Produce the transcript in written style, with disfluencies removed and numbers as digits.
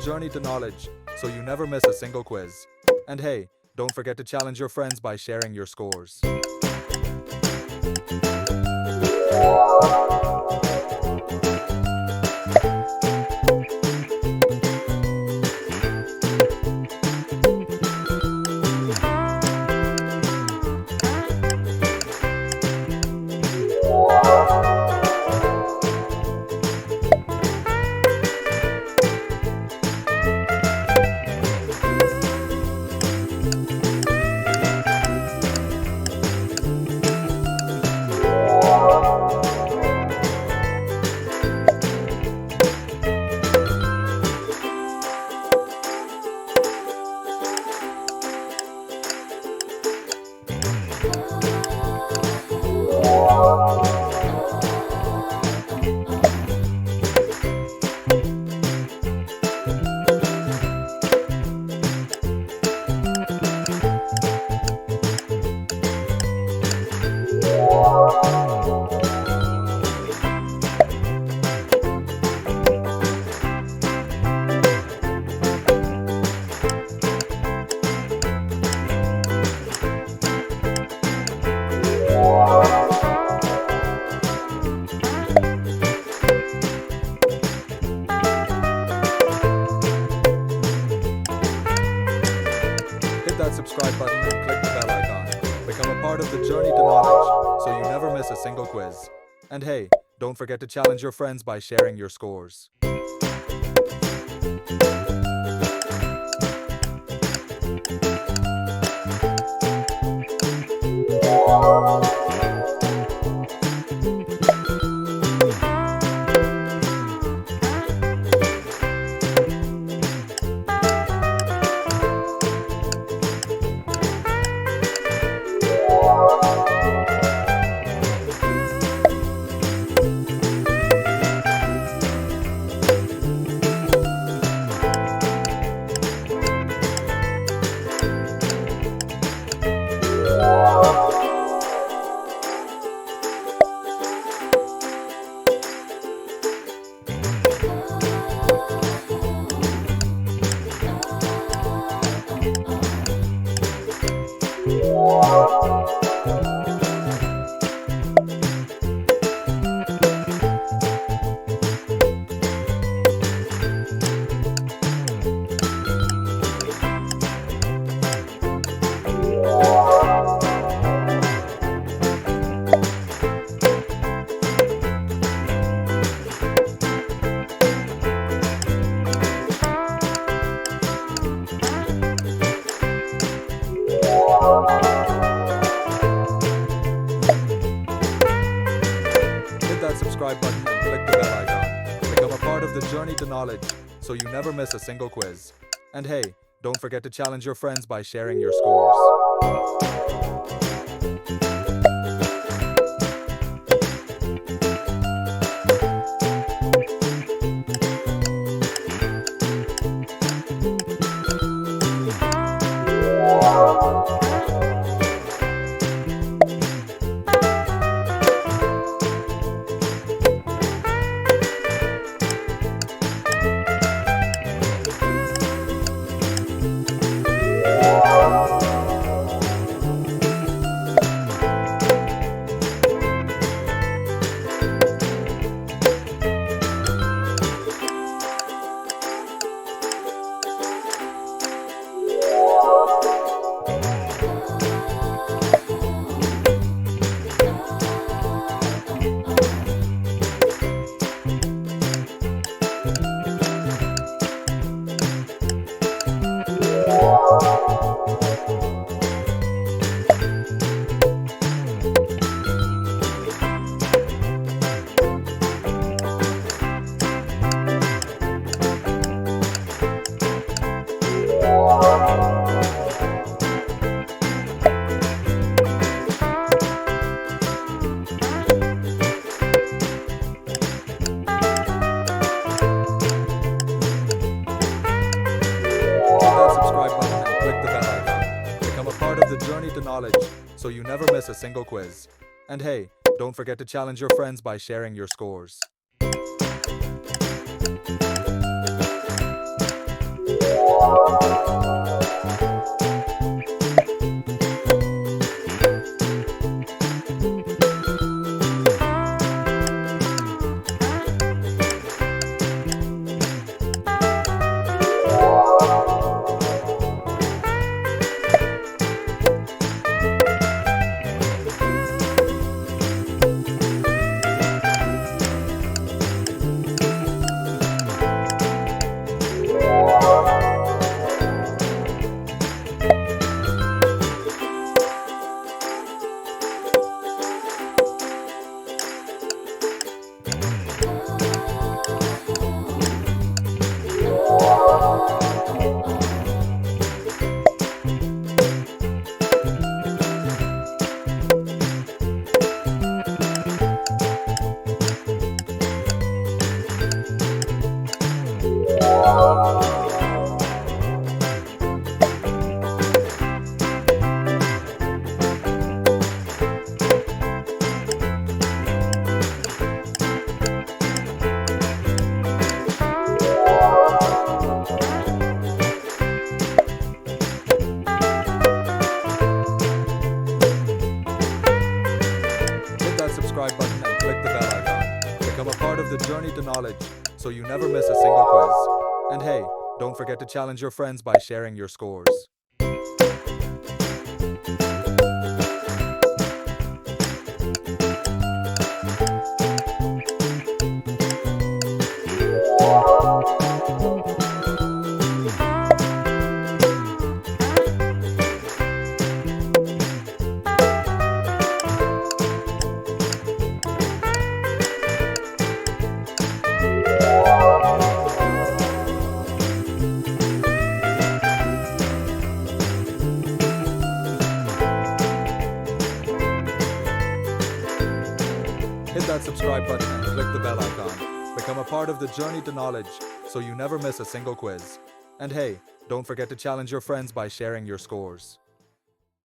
journey to knowledge, so you never miss a single quiz. And hey, don't forget to challenge your friends by sharing your scores. Hit that subscribe button and click the bell icon. Become a part of the journey to knowledge, so you never miss a single quiz. And hey, don't forget to challenge your friends by sharing your scores. Hit that subscribe button and click the bell icon. Become a part of the journey to knowledge, so you never miss a single quiz. And hey, don't forget to challenge your friends by sharing your scores. to knowledge, so you never miss a single quiz. And hey, don't forget to challenge your friends by sharing your scores. never miss a single quiz. And hey, don't forget to challenge your friends by sharing your scores. Hit that subscribe button and click the bell icon. Become a part of the journey to knowledge so you never miss a single quiz. And hey, don't forget to challenge your friends by sharing your scores.